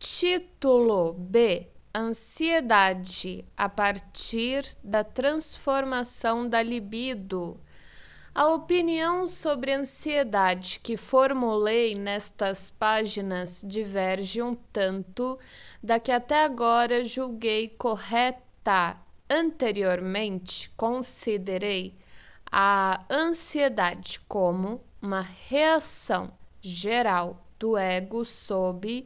Título B. Ansiedade a partir da transformação da libido. A opinião sobre ansiedade que formulei nestas páginas diverge um tanto da que até agora julguei correta. Anteriormente, considerei a ansiedade como uma reação geral do ego sob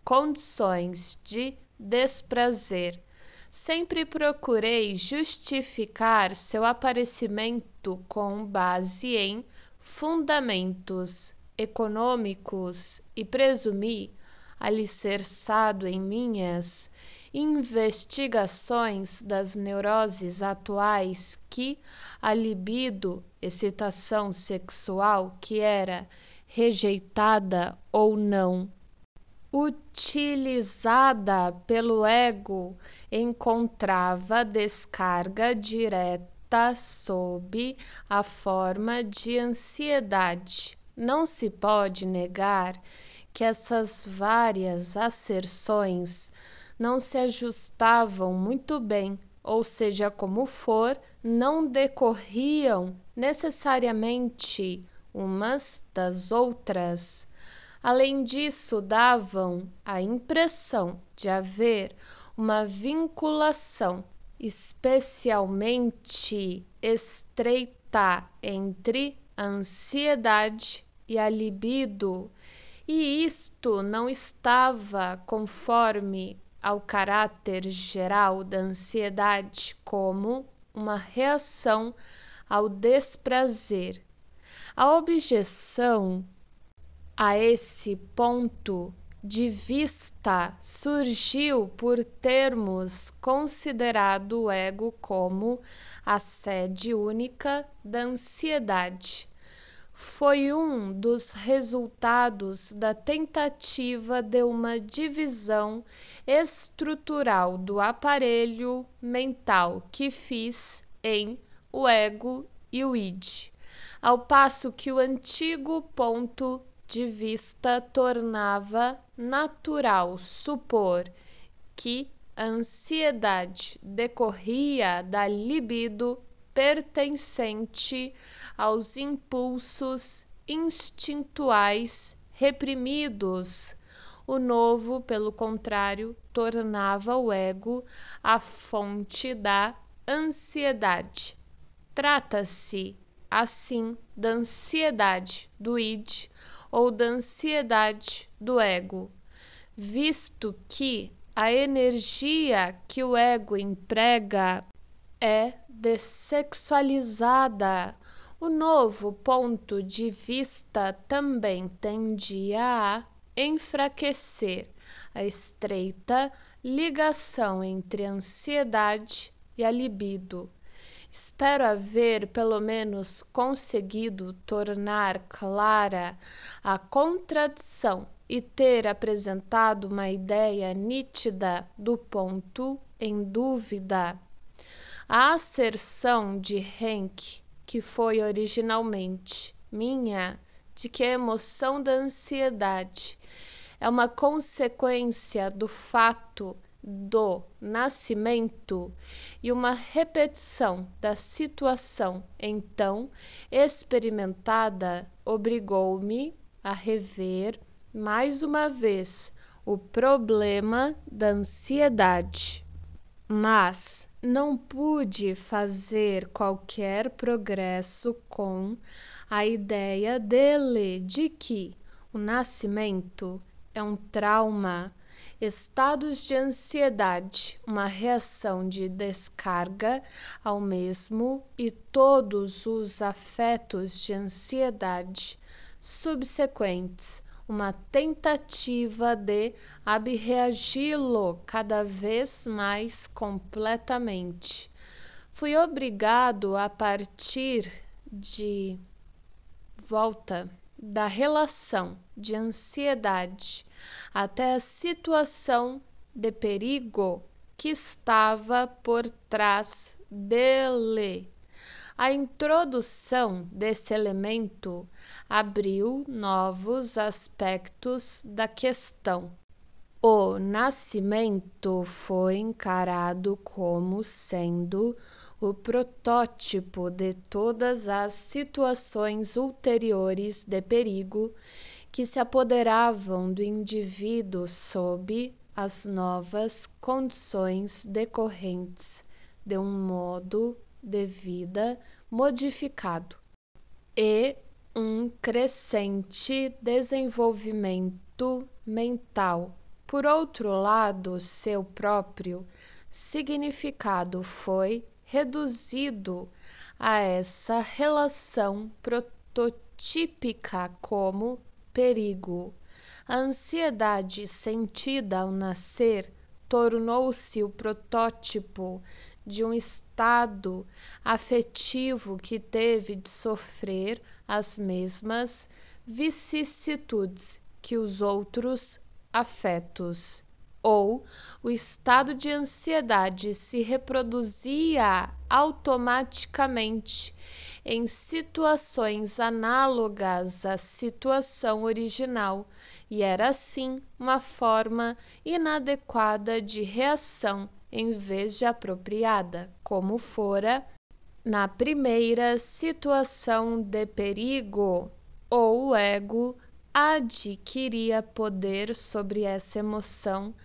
condições de desprazer. Sempre procurei justificar seu aparecimento com base em fundamentos econômicos e presumi, alicerçado em minhas investigações das neuroses atuais, que a libido, excitação sexual que era rejeitada ou não utilizada pelo ego, encontrava descarga direta sob a forma de ansiedade. Não se pode negar que essas várias asserções não se ajustavam muito bem, ou seja como for, não decorriam necessariamente umas das outras. Além disso, davam a impressão de haver uma vinculação especialmente estreita entre a ansiedade e a libido, e isto não estava conforme ao caráter geral da ansiedade como uma reação ao desprazer. A objeção a esse ponto de vista surgiu por termos considerado o ego como a sede única da ansiedade. Foi um dos resultados da tentativa de uma divisão estrutural do aparelho mental que fiz em o ego e o id, ao passo que o antigo ponto de vista tornava natural supor que a ansiedade decorria da libido pertencente aos impulsos instintuais reprimidos. O novo, pelo contrário, tornava o ego a fonte da ansiedade. Trata-se, assim, da ansiedade do id ou da ansiedade do ego, visto que a energia que o ego emprega é dessexualizada. O novo ponto de vista também tendia a enfraquecer a estreita ligação entre a ansiedade e a libido. Espero haver pelo menos conseguido tornar clara a contradição e ter apresentado uma ideia nítida do ponto em dúvida. A asserção de Henke, que foi originalmente minha, de que a emoção da ansiedade é uma consequência do fato do nascimento e uma repetição da situação então experimentada, obrigou-me a rever mais uma vez o problema da ansiedade. Mas não pude fazer qualquer progresso com a ideia dele de que o nascimento é um trauma, estados de ansiedade, uma reação de descarga ao mesmo e todos os afetos de ansiedade subsequentes, uma tentativa de abreagi-lo cada vez mais completamente. Fui obrigado a partir de volta da relação de ansiedade até a situação de perigo que estava por trás dele. A introdução desse elemento abriu novos aspectos da questão. O nascimento foi encarado como sendo o protótipo de todas as situações ulteriores de perigo que se apoderavam do indivíduo sob as novas condições decorrentes de um modo de vida modificado e um crescente desenvolvimento mental. Por outro lado, seu próprio significado foi reduzido a essa relação prototípica como perigo. A ansiedade sentida ao nascer tornou-se o protótipo de um estado afetivo que teve de sofrer as mesmas vicissitudes que os outros afetos, ou o estado de ansiedade se reproduzia automaticamente em situações análogas à situação original e era assim uma forma inadequada de reação em vez de apropriada, como fora na primeira situação de perigo, ou o ego adquiria poder sobre essa emoção,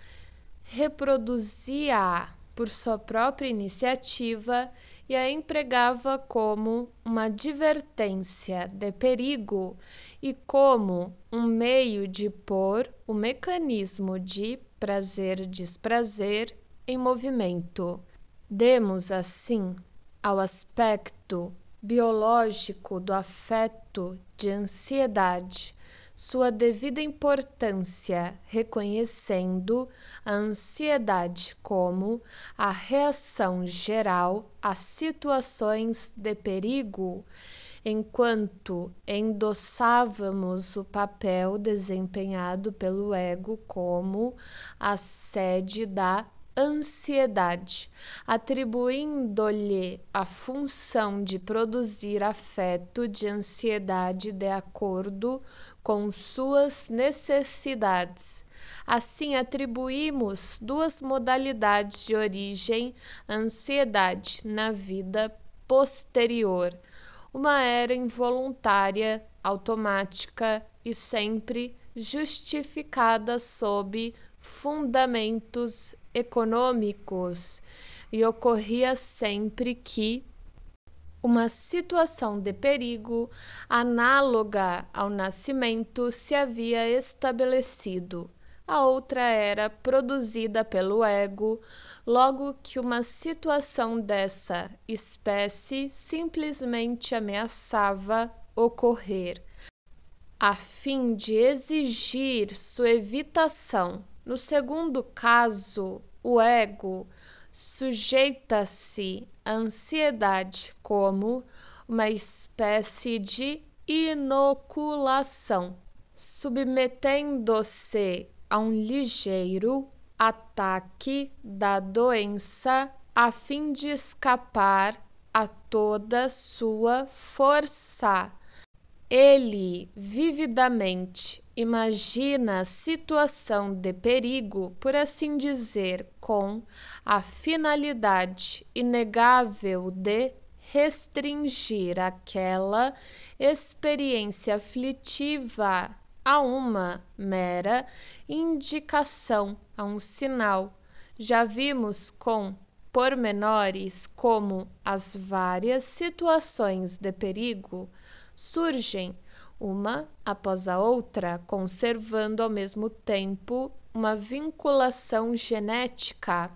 reproduzia-a por sua própria iniciativa e a empregava como uma advertência de perigo e como um meio de pôr o mecanismo de prazer-desprazer em movimento. Demos, assim, ao aspecto biológico do afeto de ansiedade sua devida importância, reconhecendo a ansiedade como a reação geral a situações de perigo, enquanto endossávamos o papel desempenhado pelo ego como a sede da ansiedade, atribuindo-lhe a função de produzir afeto de ansiedade de acordo com suas necessidades. Assim, atribuímos duas modalidades de origem à ansiedade na vida posterior. Uma era involuntária, automática e sempre justificada sob fundamentos econômicos, e ocorria sempre que uma situação de perigo análoga ao nascimento se havia estabelecido. A outra era produzida pelo ego, logo que uma situação dessa espécie simplesmente ameaçava ocorrer, a fim de exigir sua evitação. No segundo caso, o ego sujeita-se à ansiedade como uma espécie de inoculação, submetendo-se a um ligeiro ataque da doença a fim de escapar a toda sua força. Ele vividamente imagina a situação de perigo, por assim dizer, com a finalidade inegável de restringir aquela experiência aflitiva a uma mera indicação, a um sinal. Já vimos com pormenores como as várias situações de perigo surgem uma após a outra, conservando ao mesmo tempo uma vinculação genética.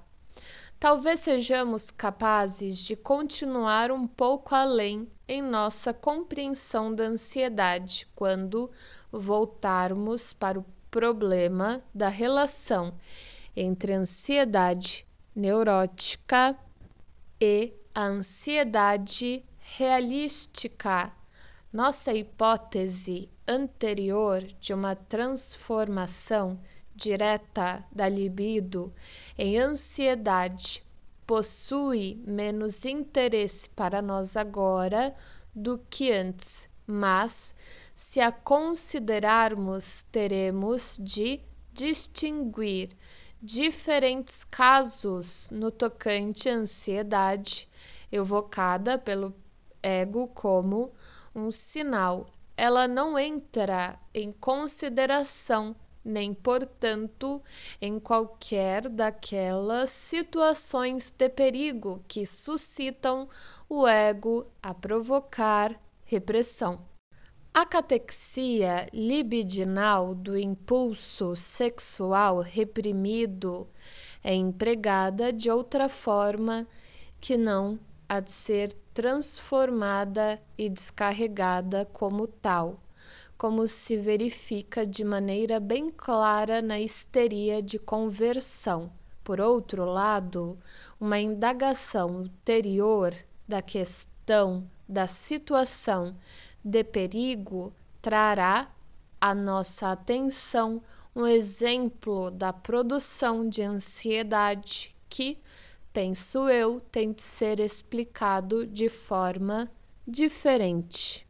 Talvez sejamos capazes de continuar um pouco além em nossa compreensão da ansiedade quando voltarmos para o problema da relação entre a ansiedade neurótica e a ansiedade realística. Nossa hipótese anterior de uma transformação direta da libido em ansiedade possui menos interesse para nós agora do que antes, mas, se a considerarmos, teremos de distinguir diferentes casos no tocante à ansiedade, evocada pelo ego como um sinal. Ela não entra em consideração, nem, portanto, em qualquer daquelas situações de perigo que suscitam o ego a provocar repressão. A catexia libidinal do impulso sexual reprimido é empregada de outra forma que não a de ser transformada e descarregada como tal, como se verifica de maneira bem clara na histeria de conversão. Por outro lado, uma indagação ulterior da questão da situação de perigo trará à nossa atenção um exemplo da produção de ansiedade que, penso eu, tem de ser explicado de forma diferente.